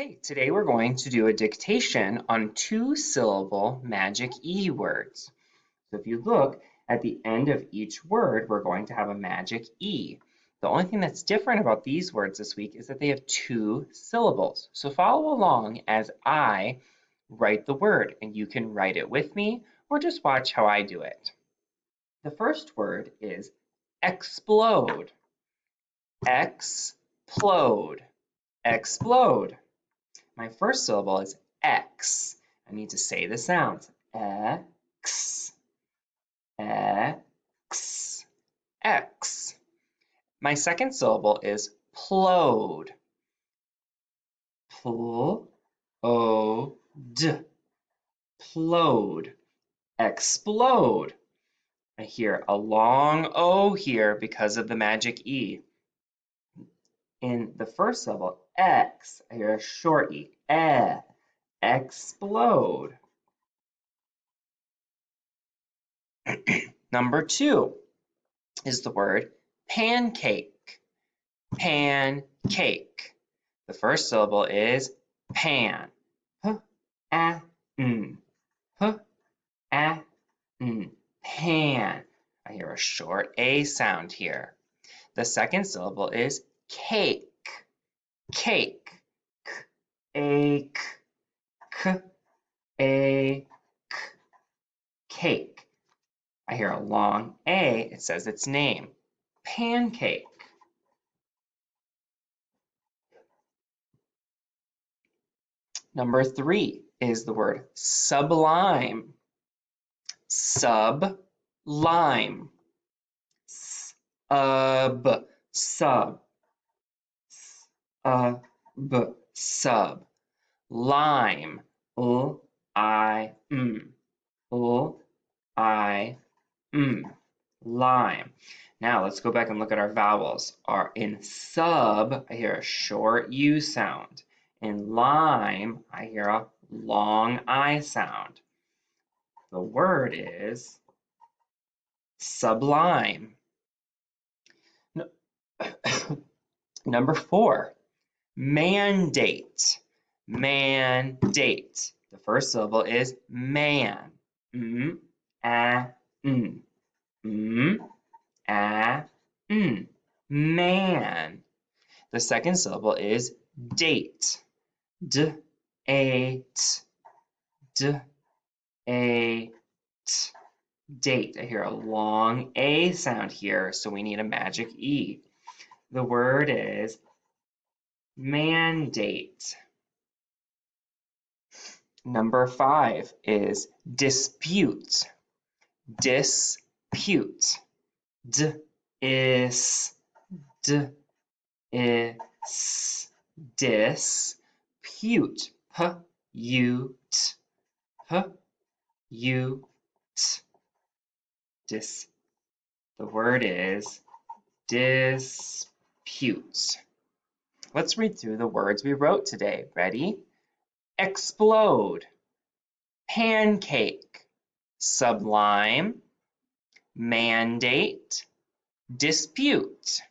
Okay, today we're going to do a dictation on two-syllable magic E words. So if you look at the end of each word, we're going to have a magic E. The only thing that's different about these words this week is that they have two syllables. So follow along as I write the word, and you can write it with me or just watch how I do it. The first word is explode. Explode. Explode. My first syllable is X. I need to say the sounds. X, X, X. My second syllable is plode. Pl, O, D. Plode. Explode. I hear a long O here because of the magic E. In the first syllable, X, I hear a short E. Explode. Number two is the word pancake. Pancake. The first syllable is pan. P-a-n. P-a-n. Pan. I hear a short A sound here. The second syllable is cake. Cake. K-a-k. K-a-k. Cake. I hear a long A. It says its name. Pancake. Number three is the word sublime. Sublime. Sub. Sub. Sub. Lime. L-I-M. L-I-M. Lime. Now let's go back and look at our vowels. In sub, I hear a short U sound. In lime, I hear a long I sound. The word is sublime. Number four, mandate. Mandate. The first syllable is man. M-a-n. M-a-n. Man. The second syllable is date. D-a-t. D-a-t. Date. I hear a long A sound here, so we need a magic E. The word is mandate. Number five is dispute. Dispute. D-is. D-is. Dispute. P-u-t. P-u-t. Dis. The word is dispute. Let's read through the words we wrote today. Ready? Explode. Pancake. Sublime. Mandate. Dispute.